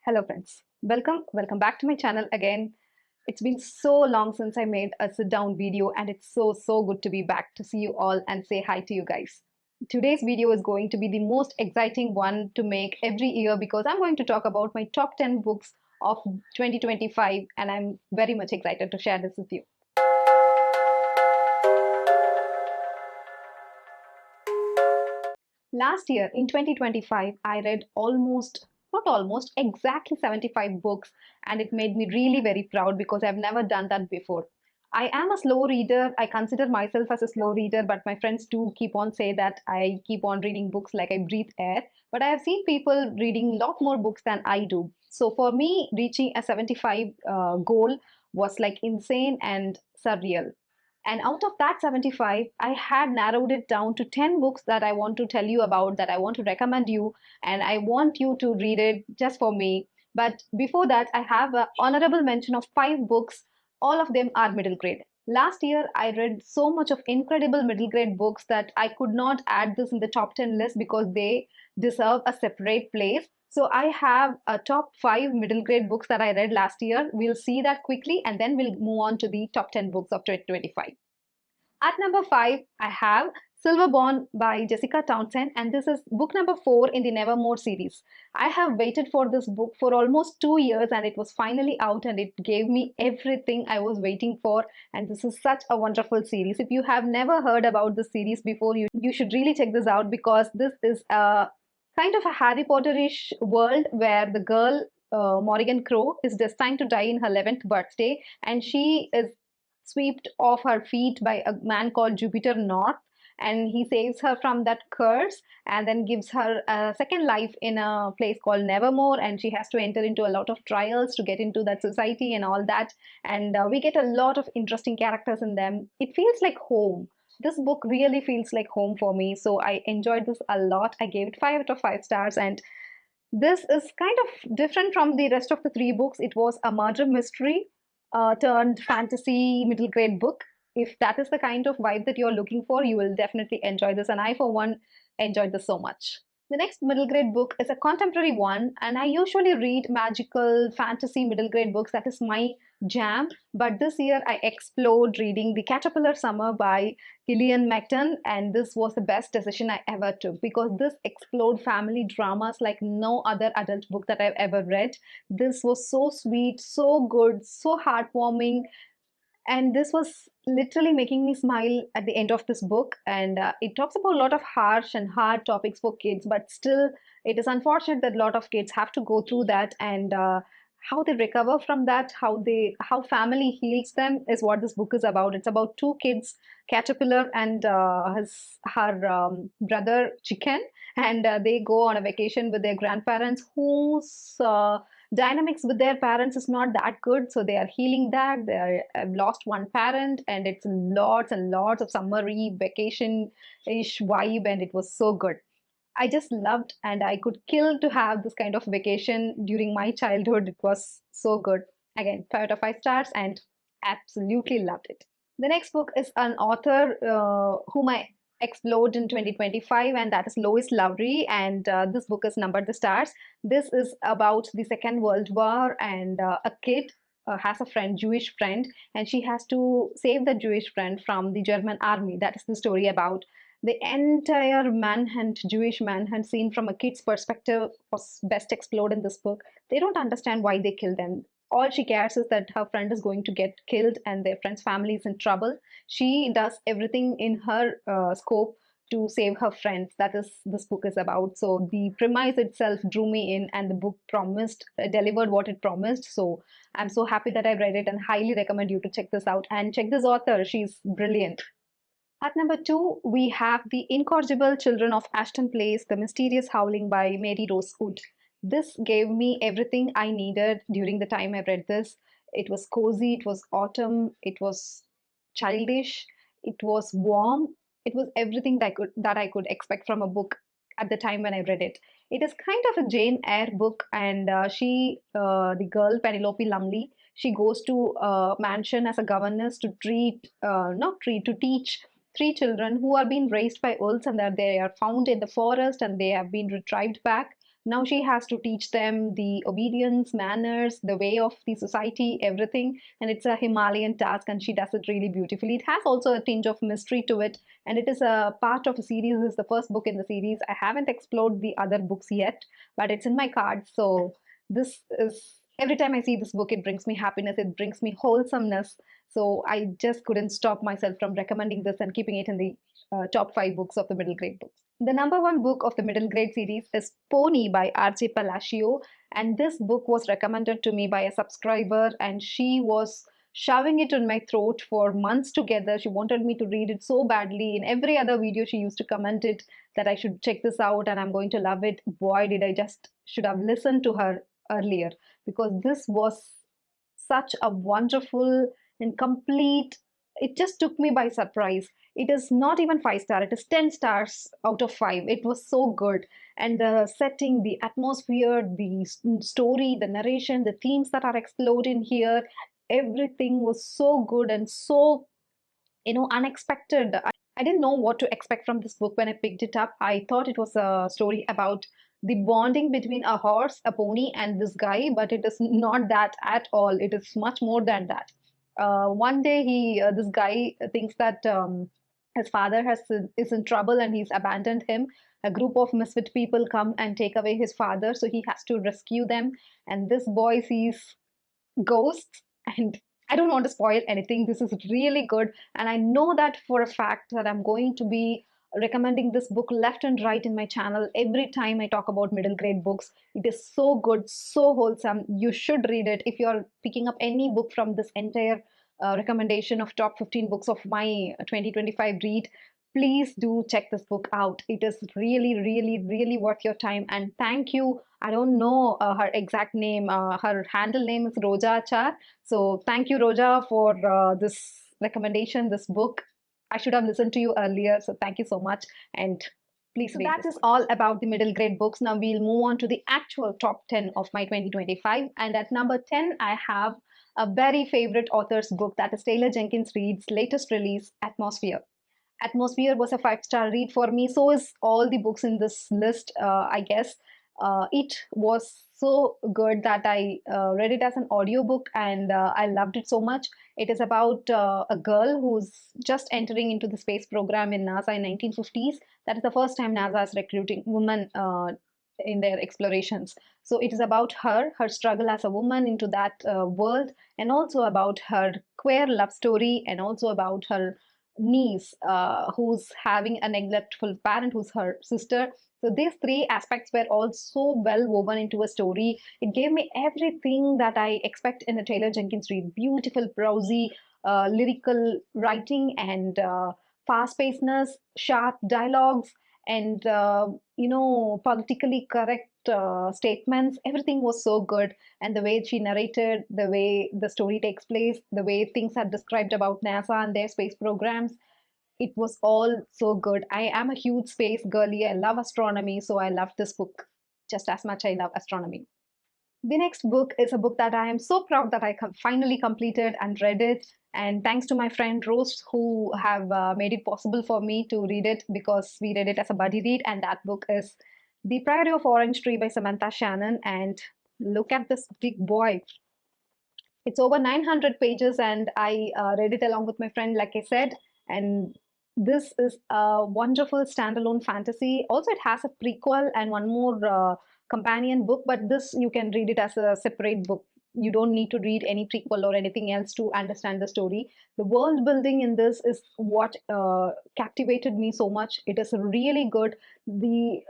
Hello friends, welcome back to my channel again. It's been so long since I made a sit down video and it's so good to be back to see you all and say hi to you guys. Today's video is going to be the most exciting one to make every year because I'm going to talk about my top 10 books of 2025 and I'm very much excited to share this with you. Last year in 2025, I read not almost, exactly 75 books, and it made me really very proud because I've never done that before. I am a slow reader. I consider myself as a slow reader, but my friends do keep on say that I keep on reading books like I breathe air. But I have seen people reading a lot more books than I do. So for me, reaching a 75 goal was like insane and surreal. And out of that 75, I had narrowed it down to 10 books that I want to tell you about, that I want to recommend you, and I want you to read it just for me. But before that, I have an honorable mention of 5 books. All of them are middle grade. Last year, I read so much of incredible middle grade books that I could not add this in the top 10 list because they deserve a separate place. So I have a top 5 middle grade books that I read last year. We'll see that quickly and then we'll move on to the top 10 books of 2025. At number 5, I have Silverborn by Jessica Townsend, and this is book number 4 in the Nevermore series. I have waited for this book for almost 2 years, and it was finally out, and it gave me everything I was waiting for. And this is such a wonderful series. If you have never heard about this series before, you should really check this out because this is a kind of a Harry Potterish world where the girl Morrigan Crow is destined to die in her 11th birthday, and she is swept off her feet by a man called Jupiter North, and he saves her from that curse and then gives her a second life in a place called Nevermore, and she has to enter into a lot of trials to get into that society and all that. And we get a lot of interesting characters in them. It feels like home. This book really feels like home for me, so I enjoyed this a lot. I gave it 5 out of 5 stars, and this is kind of different from the rest of the 3 books. It was a murder mystery turned fantasy middle grade book. If that is the kind of vibe that you're looking for, you will definitely enjoy this. And I, for one, enjoyed this so much. The next middle grade book is a contemporary one, and I usually read magical fantasy middle grade books. That is my jam. But this year I explored reading The Caterpillar Summer by Gillian McDunn, and this was the best decision I ever took because this explored family dramas like no other adult book that I've ever read. This was so sweet, so good, so heartwarming, and this was literally making me smile at the end of this book. And it talks about a lot of harsh and hard topics for kids, but still it is unfortunate that a lot of kids have to go through that, and how they recover from that, how family heals them is what this book is about. It's about 2 kids, Caterpillar and her brother Chicken, and they go on a vacation with their grandparents whose dynamics with their parents is not that good, so they are healing that. They have lost one parent, and it's lots and lots of summery vacation ish vibe, and it was so good. I just loved, and I could kill to have this kind of vacation during my childhood. It was so good. Again, 5 out of 5 stars, and absolutely loved it. The next book is an author whom I explored in 2025, and that is Lois Lowry. And this book is Number the Stars. This is about the Second World War, and a kid has a friend, Jewish friend, and she has to save the Jewish friend from the German army. That is the story about. The entire manhunt, Jewish manhunt scene from a kid's perspective was best explored in this book. They don't understand why they killed them. All she cares is that her friend is going to get killed and their friend's family is in trouble. She does everything in her scope to save her friends. That is this book is about. So the premise itself drew me in, and the book delivered what it promised. So I'm so happy that I read it and highly recommend you to check this out and check this author. She's brilliant. At number 2, we have The Incorrigible Children of Aston Place, The Mysterious Howling by Mary Rosewood. This gave me everything I needed during the time I read this. It was cozy, it was autumn, it was childish, it was warm, it was everything that I could expect from a book at the time when I read it. It is kind of a Jane Eyre book, and the girl Penelope Lumley, she goes to a mansion as a governess to not treat, to teach 3 children who are being raised by wolves, and that they are found in the forest and they have been retrieved back. Now she has to teach them the obedience, manners, the way of the society, everything. And it's a Himalayan task, and she does it really beautifully. It has also a tinge of mystery to it, and it is a part of a series. It's the first book in the series. I haven't explored the other books yet, but it's in my cards. So this is, every time I see this book, it brings me happiness, it brings me wholesomeness. So I just couldn't stop myself from recommending this and keeping it in the top 5 books of the middle grade books. The number 1 book of the middle grade series is Pony by RJ Palacio. And this book was recommended to me by a subscriber, and she was shoving it in my throat for months together. She wanted me to read it so badly. In every other video, she used to comment it that I should check this out and I'm going to love it. Boy, did I just should have listened to her earlier, because this was such a wonderful and complete, it just took me by surprise. It is not even 5 star, it is 10 stars out of 5. It was so good. And the setting, the atmosphere, the story, the narration, the themes that are explored in here, everything was so good and so, unexpected. I didn't know what to expect from this book when I picked it up. I thought it was a story about the bonding between a horse, a pony, and this guy, but it is not that at all. It is much more than that. One day, this guy thinks that his father is in trouble and he's abandoned him. A group of misfit people come and take away his father, so he has to rescue them. And this boy sees ghosts, and I don't want to spoil anything. This is really good, and I know that for a fact that I'm going to be recommending this book left and right in my channel every time I talk about middle grade books. It is so good, so wholesome. You should read it. If you're picking up any book from this entire recommendation of top 15 books of my 2025 read, please do check this book out. It is really, really, really worth your time. And thank you. I don't know her exact name. Her handle name is Roja Achar. So thank you, Roja, for this recommendation, this book. I should have listened to you earlier. So thank you so much. And please read that is all about the middle grade books. Now we'll move on to the actual top 10 of my 2025. And at number 10, I have a very favorite author's book, that is Taylor Jenkins Reid's latest release, Atmosphere. Atmosphere was a 5 star read for me. So is all the books in this list, I guess. It was so good that I read it as an audiobook, and I loved it so much. It is about a girl who's just entering into the space program in NASA in 1950s. That is the first time NASA is recruiting women in their explorations. So it is about her struggle as a woman into that world, and also about her queer love story, and also about her niece who's having a neglectful parent who's her sister. So these 3 aspects were all so well woven into a story. It gave me everything that I expect in a Taylor Jenkins Reid. Beautiful, prosy, lyrical writing, and fast-pacedness, sharp dialogues, and politically correct statements. Everything was so good, and the way she narrated, the way the story takes place, the way things are described about NASA and their space programs, it was all so good. I am a huge space girly. I love astronomy, so I love this book just as much I love astronomy. The next book is a book that I am so proud that I finally completed and read it. And thanks to my friend Rose, who have made it possible for me to read it, because we read it as a buddy read. And that book is The Priory of Orange Tree by Samantha Shannon. And look at this big boy. It's over 900 pages, and I read it along with my friend, like I said. And this is a wonderful standalone fantasy. Also, it has a prequel and one more companion book, but this you can read it as a separate book. You don't need to read any prequel or anything else to understand the story. The world building in this is what captivated me so much. It is really good. The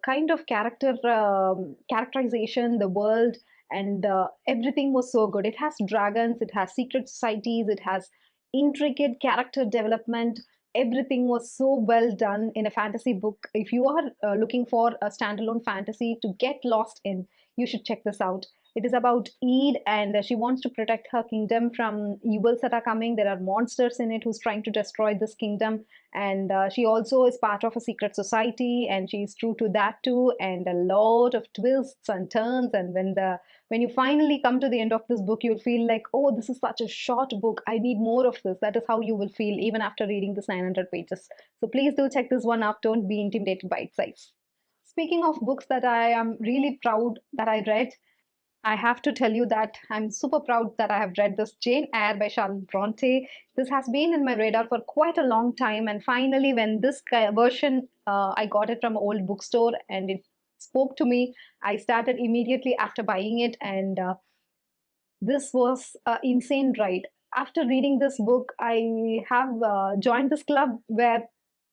kind of characterization, the world, and everything was so good. It has dragons, it has secret societies, it has intricate character development. Everything was so well done in a fantasy book. If you are looking for a standalone fantasy to get lost in, you should check this out. It is about Eid, and she wants to protect her kingdom from evils that are coming. There are monsters in it who's trying to destroy this kingdom, and she also is part of a secret society, and she's true to that too. And a lot of twists and turns, and when you finally come to the end of this book, you'll feel like, oh, this is such a short book. I need more of this. That is how you will feel even after reading this 900 pages. So please do check this one out. Don't be intimidated by its size. Speaking of books that I am really proud that I read, I have to tell you that I'm super proud that I have read this Jane Eyre by Charlotte Brontë. This has been in my radar for quite a long time, and finally, when this version I got it from an old bookstore and it spoke to me, I started immediately after buying it, and this was an insane ride. After reading this book, I have joined this club where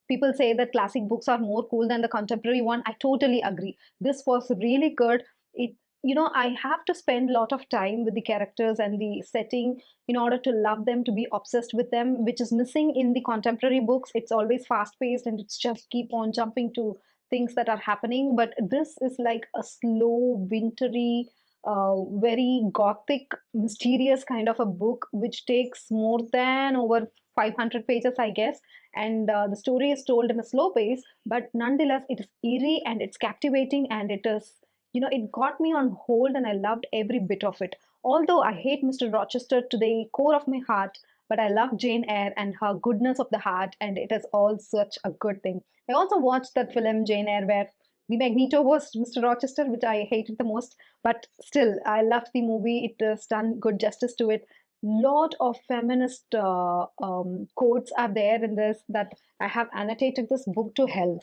people say that classic books are more cool than the contemporary one. I totally agree. This was really good. It, I have to spend a lot of time with the characters and the setting in order to love them, to be obsessed with them, which is missing in the contemporary books. It's always fast paced and it's just keep on jumping to things that are happening. But this is like a slow, wintry, very gothic, mysterious kind of a book, which takes more than over 500 pages, I guess. And the story is told in a slow pace, but nonetheless, it is eerie and it's captivating, and it is, it got me on hold, and I loved every bit of it. Although I hate Mr. Rochester to the core of my heart, but I love Jane Eyre and her goodness of the heart, and it is all such a good thing. I also watched that film Jane Eyre where the Magneto was Mr. Rochester, which I hated the most, but still, I loved the movie. It has done good justice to it. Lot of feminist quotes are there in this that I have annotated this book to hell.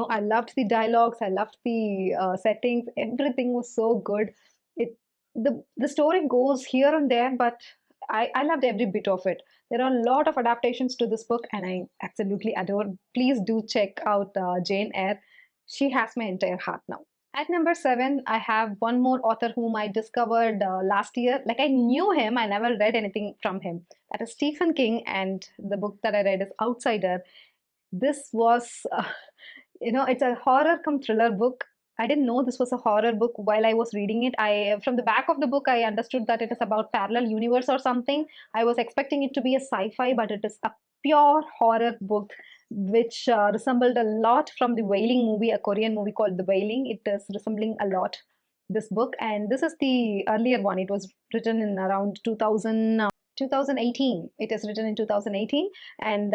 I loved the dialogues, I loved the settings. Everything was so good. It the story goes here and there, but I loved every bit of it. There are a lot of adaptations to this book, and I absolutely adore. Please do check out Jane Eyre. She has my entire heart now. At number seven, I have one more author whom I discovered last year. Like, I knew him, I never read anything from him. That is Stephen King, and the book that I read is Outsider. This was, it's a horror come thriller book. I didn't know this was a horror book while I was reading it. I From the back of the book, I understood that it is about parallel universe or something. I was expecting it to be a sci-fi, but it is a pure horror book, which resembled a lot from the Wailing movie, a Korean movie called The Wailing. It is resembling a lot this book, and this is the earlier one. It was written in around 2018. It is written in 2018, and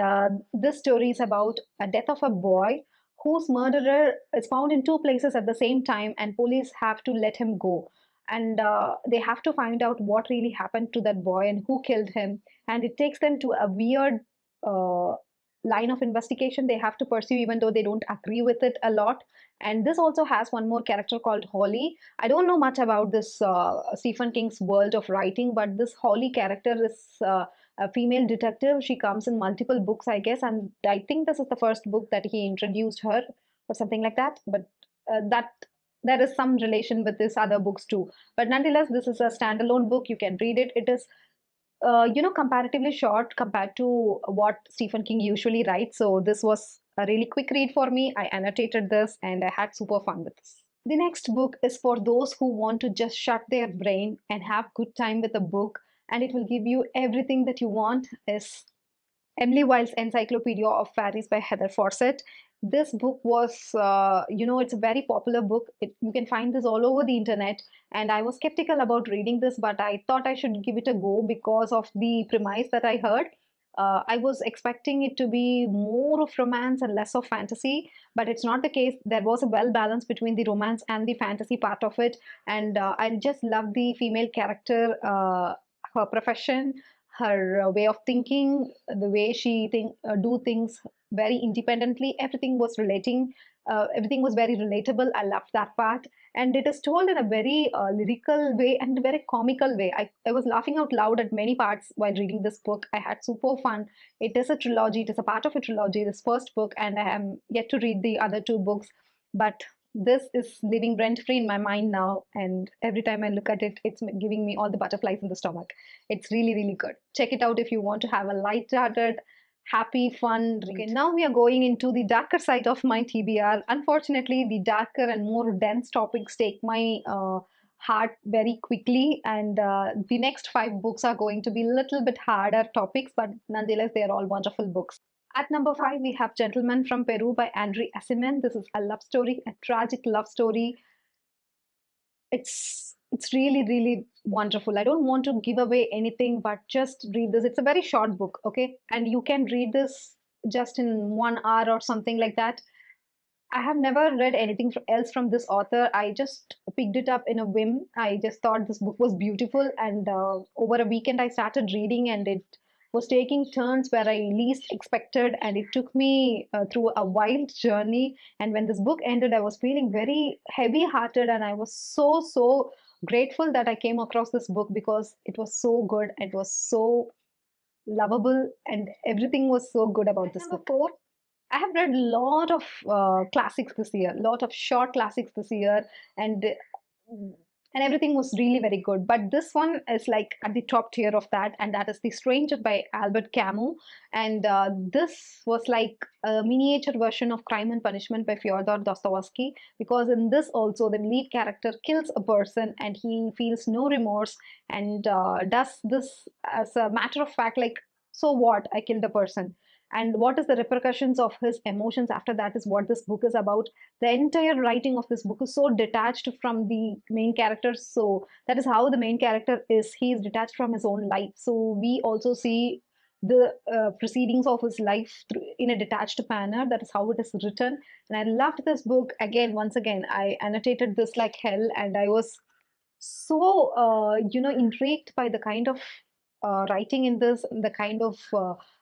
this story is about a death of a boy whose murderer is found in two places at the same time, and police have to let him go. And they have to find out what really happened to that boy and who killed him. And it takes them to a weird uh, line of investigation they have to pursue, even though they don't agree with it a lot. And this also has one more character called Holly. I don't know much about this Stephen King's world of writing, but this Holly character is a female detective. She comes in multiple books, I guess, and I think this is the first book that he introduced her or something like that. But that there is some relation with this other books too. But nonetheless, this is a standalone book. You can read it. It is comparatively short compared to what Stephen King usually writes. So this was a really quick read for me. I annotated this and I had super fun with this. The next book is for those who want to just shut their brain and have good time with a book, and it will give you everything that you want. Is Emily Wilde's Encyclopedia of Faeries by Heather Fawcett. This book was, it's a very popular book. You can find this all over the internet. And I was skeptical about reading this, but I thought I should give it a go because of the premise that I heard. I was expecting it to be more of romance and less of fantasy, but it's not the case. There was a well balance between the romance and the fantasy part of it. And I just love the female character, her profession, her way of thinking, the way she do things very independently. Everything was very relatable. I loved that part, and it is told in a very lyrical way and a very comical way. I was laughing out loud at many parts while reading this book. I had super fun. It is a trilogy. It is a part of a trilogy. This first book, and I am yet to read the other two books, but this is living rent free in my mind now, and every time I look at it, it's giving me all the butterflies in the stomach. It's really, really good. Check it out if you want to have a light-hearted, happy, fun read. Okay, now we are going into the darker side of my TBR. Unfortunately, the darker and more dense topics take my heart very quickly, and the next five books are going to be a little bit harder topics, but nonetheless, they are all wonderful books. At number five, we have Gentleman from Peru by Andre Aciman. This is a love story, a tragic love story. It's really, really wonderful. I don't want to give away anything, but just read this. It's a very short book, okay? And you can read this just in 1 hour or something like that. I have never read anything else from this author. I just picked it up in a whim. I just thought this book was beautiful, and over a weekend, I started reading, and it was taking turns where I least expected, and it took me through a wild journey. And when this book ended, I was feeling very heavy hearted, and I was so grateful that I came across this book because it was so good. It was so lovable, and everything was so good about this book. Number 4, I have read a lot of classics this year, lot of short classics this year, and and everything was really very good. But this one is like at the top tier of that, and that is The Stranger by Albert Camus. And this was like a miniature version of Crime and Punishment by Fyodor Dostoevsky, because in this also the lead character kills a person and he feels no remorse, and does this as a matter of fact, like, so what, I killed a person, and what is the repercussions of his emotions after that is what this book is about. The entire writing of this book is so detached from the main character, so that is how the main character is. He is detached from his own life, so we also see the proceedings of his life in a detached manner. That is how it is written, and I loved this book. Again, once again, I annotated this like hell, and I was so intrigued by the kind of writing in this, the kind of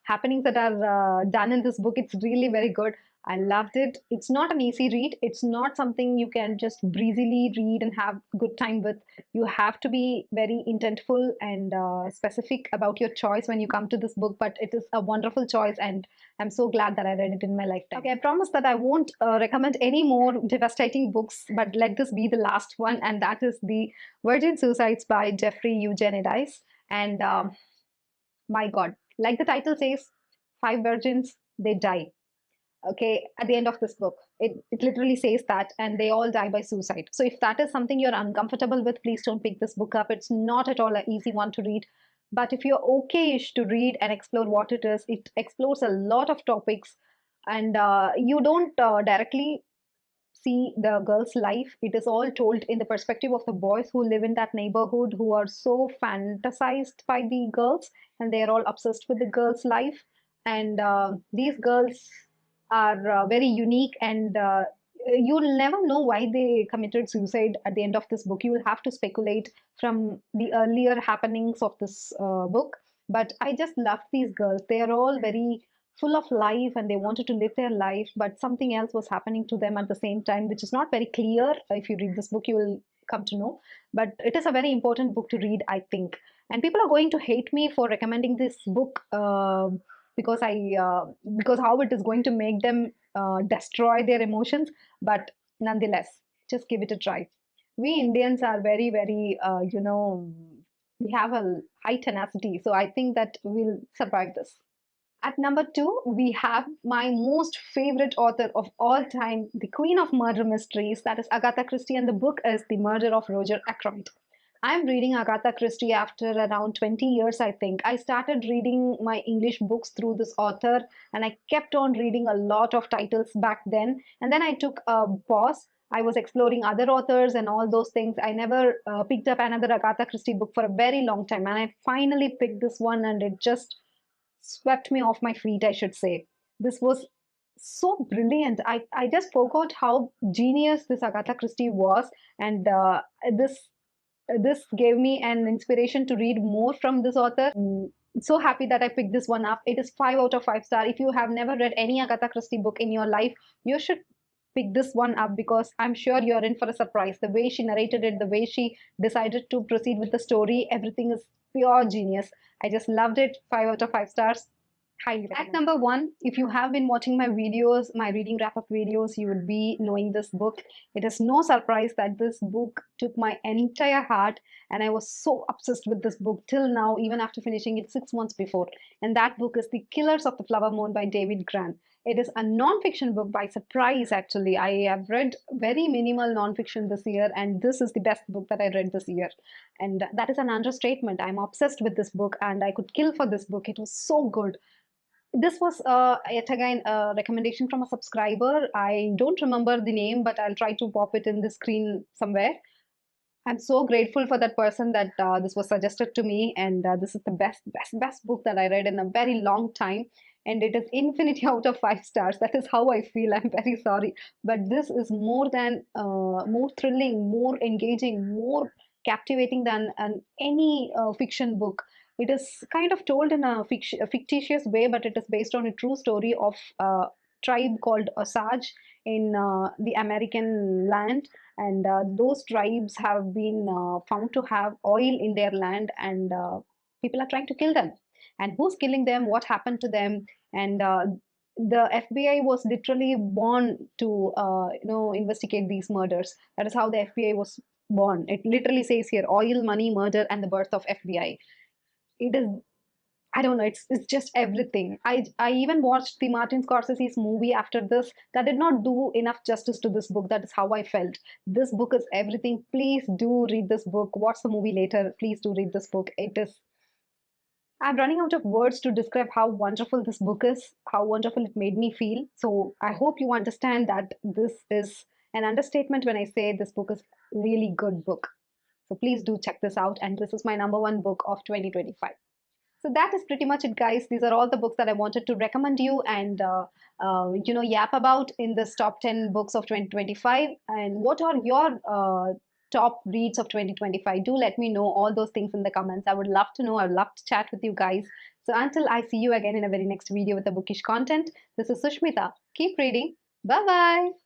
happenings that are done in this book. It's really very good. I loved it. It's not an easy read. It's not something you can just breezily read and have good time with. You have to be very intentful and specific about your choice when you come to this book, but it is a wonderful choice, and I'm so glad that I read it in my lifetime. Okay, I promise that I won't recommend any more devastating books, but let this be the last one, and that is The Virgin Suicides by Jeffery Eugenides. And my God, like the title says, 5 virgins, they die. Okay, at the end of this book, it literally says that, and they all die by suicide. So if that is something you're uncomfortable with, please don't pick this book up. It's not at all an easy one to read. But if you're okay-ish to read and explore what it is, it explores a lot of topics, and you don't directly see the girl's life. It is all told in the perspective of the boys who live in that neighborhood, who are so fantasized by the girls, and they are all obsessed with the girl's life. And these girls are very unique, and you'll never know why they committed suicide at the end of this book. You will have to speculate from the earlier happenings of this book. But I just love these girls. They are all very full of life, and they wanted to live their life, but something else was happening to them at the same time, which is not very clear. If you read this book, you will come to know. But it is a very important book to read, I think. And people are going to hate me for recommending this book because because how it is going to make them destroy their emotions. But nonetheless, just give it a try. We Indians are very, we have a high tenacity, so I think that we'll survive this. At number 2, we have my most favorite author of all time, the queen of murder mysteries, that is Agatha Christie, and the book is The Murder of Roger Ackroyd. I'm reading Agatha Christie after around 20 years, I think. I started reading my English books through this author, and I kept on reading a lot of titles back then. And then I took a pause. I was exploring other authors and all those things. I never picked up another Agatha Christie book for a very long time. And I finally picked this one, and it just swept me off my feet, I should say. This was so brilliant. I just forgot how genius this Agatha Christie was, and this gave me an inspiration to read more from this author. So happy that I picked this one up. It is 5 out of 5 star. If you have never read any Agatha Christie book in your life, you should pick this one up, because I'm sure you're in for a surprise. The way she narrated it, the way she decided to proceed with the story, everything is pure genius. I just loved it. 5 out of 5 stars. Highly recommend. At number 1, if you have been watching my videos, my reading wrap-up videos, you would be knowing this book. It is no surprise that this book took my entire heart, and I was so obsessed with this book till now, even after finishing it 6 months before. And that book is The Killers of the Flower Moon by David Grann. It is a non-fiction book by surprise, actually. I have read very minimal non-fiction this year, and this is the best book that I read this year. And that is an understatement. I'm obsessed with this book, and I could kill for this book. It was so good. This was yet again a recommendation from a subscriber. I don't remember the name, but I'll try to pop it in the screen somewhere. I'm so grateful for that person that this was suggested to me, and this is the best book that I read in a very long time. and it is infinity out of 5 stars. That is how I feel. I'm very sorry, but this is more than more thrilling, more engaging, more captivating than any fiction book. It is kind of told in a fictitious way, but it is based on a true story of a tribe called Osage in the American land. And those tribes have been found to have oil in their land, and people are trying to kill them. And who's killing them? What happened to them? And the FBI was literally born to investigate these murders. That is how the FBI was born. It literally says here oil, money, murder, and the birth of FBI. It is, I don't know, it's just everything. I even watched the Martin Scorsese's movie after this. That did not do enough justice to this book. That is how I felt. This book is everything. Please do read this book. Watch the movie later. Please do read this book. It is, I'm running out of words to describe how wonderful this book is, how wonderful it made me feel. So I hope you understand that this is an understatement when I say this book is really good book. So please do check this out. And this is my number one book of 2025. So that is pretty much it, guys. These are all the books that I wanted to recommend you and yap about in this top 10 books of 2025. And what are your top reads of 2025? Do let me know all those things in the comments. I would love to know. I would love to chat with you guys. So until I see you again in a very next video with the bookish content, this is Sushmita. Keep reading. Bye bye.